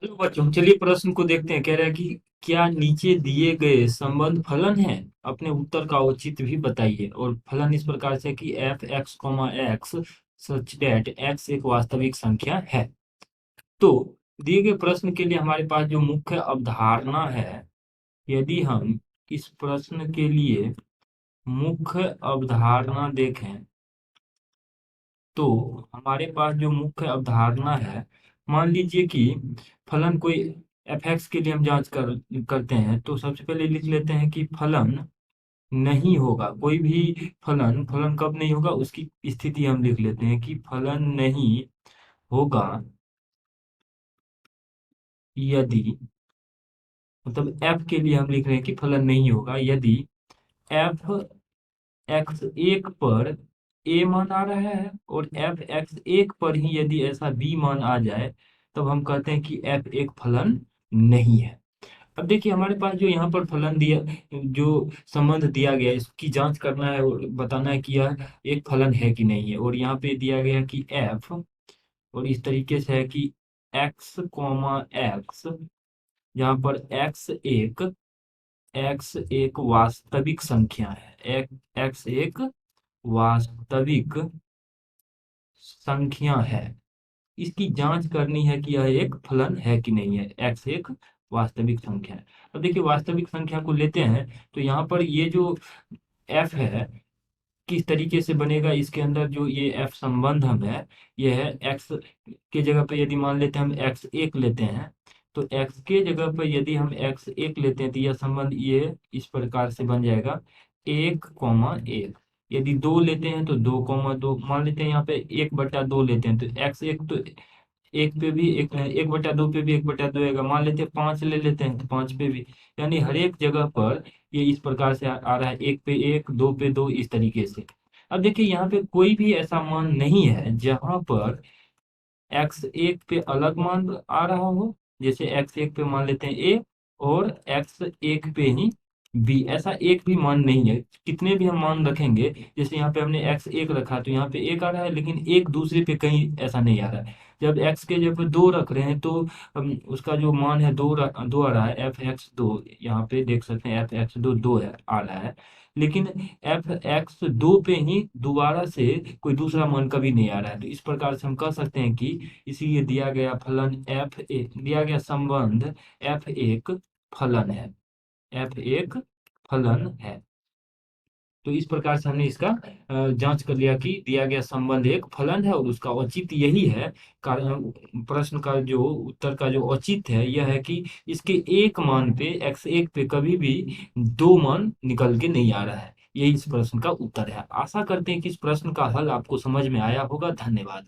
Hello बच्चों, चलिए प्रश्न को देखते हैं। कह रहा है कि क्या नीचे दिए गए संबंध फलन है? अपने उत्तर का औचित्य भी बताइए। और फलन इस प्रकार से कि एफ एक्स कॉमा एक्स सच डेट एक्स एक वास्तविक संख्या है। तो दिए गए प्रश्न के लिए हमारे पास जो मुख्य अवधारणा है, यदि हम इस प्रश्न के लिए मुख्य अवधारणा देखें तो हमारे पास जो मुख्य अवधारणा है, मान लीजिए कि फलन कोई एफ एक्स के लिए हम जांच करते हैं, तो सबसे पहले लिख लेते हैं कि फलन नहीं होगा। कोई भी फलन फलन कब नहीं होगा उसकी स्थिति हम लिख लेते हैं कि फलन नहीं होगा यदि, मतलब एफ के लिए हम लिख रहे हैं कि फलन नहीं होगा यदि एफ एक्स एक पर ए मान आ रहा है और एफ एक्स एक पर ही यदि ऐसा बी मान आ जाए, तब हम कहते हैं कि एफ एक फलन नहीं है। अब देखिए हमारे पास जो यहाँ पर फलन दिया, जो संबंध दिया गया है, इसकी जांच करना है और बताना है कि यह एक फलन है कि नहीं है। और यहाँ पे दिया गया है कि एफ, और इस तरीके से है कि एक्स कॉमा एक्स, जहाँ पर एक्स एक वास्तविक संख्या है। एक्स एक वास्तविक संख्या है। इसकी जांच करनी है कि यह एक फलन है कि नहीं है। एक्स एक वास्तविक संख्या है। अब देखिए वास्तविक संख्या को लेते हैं, तो यहाँ पर ये जो एफ है किस तरीके से बनेगा, इसके अंदर जो ये एफ संबंध हम है, ये है एक्स के जगह पे यदि मान लेते हैं हम एक्स एक लेते हैं, तो एक्स के जगह पर यदि हम एक्स एक लेते हैं तो यह संबंध ये इस प्रकार से बन जाएगा, एक कॉमा एक। यदि दो लेते हैं तो दो कॉमा दो, मान लेते हैं यहाँ पे एक बटा दो लेते हैं तो एक्स एक तो एक पे भी एक, एक बटा दो पे भी एक बटा दो आएगा। मान लेते हैं पांच ले लेते हैं तो पांच पे भी, यानी हर एक जगह पर ये इस प्रकार से आ रहा है, एक पे एक, दो पे दो, इस तरीके से। अब देखिए यहाँ पे कोई भी ऐसा मान नहीं है जहां पर एक्स एक पे अलग मान आ रहा हो। जैसे एक्स एक पे मान लेते हैं ए और एक्स एक पे ही बी, ऐसा एक भी मान नहीं है। कितने भी हम मान रखेंगे, जैसे यहाँ पे हमने एक्स एक रखा तो यहाँ पे एक आ रहा है, लेकिन एक दूसरे पे कहीं ऐसा नहीं आ रहा है। जब एक्स के जब दो रख रहे हैं तो उसका जो मान है दो आ रहा है, एफ एक्स दो। यहाँ पे देख सकते हैं एफ एक्स दो दो है आ रहा है, लेकिन एफ एक्स दो पे ही दोबारा से कोई दूसरा मान कभी नहीं आ रहा है। तो इस प्रकार से हम कह सकते हैं कि इसीलिए दिया गया फलन एफ एक, दिया गया संबंध एफ एक फलन है। एफ एक फलन है। तो इस प्रकार से हमने इसका जांच कर लिया कि दिया गया संबंध एक फलन है और उसका औचित्य यही है। प्रश्न का जो उत्तर का जो औचित्य है यह है कि इसके एक मान पे, एक्स एक पे कभी भी दो मान निकल के नहीं आ रहा है। यही इस प्रश्न का उत्तर है। आशा करते हैं कि इस प्रश्न का हल आपको समझ में आया होगा। धन्यवाद।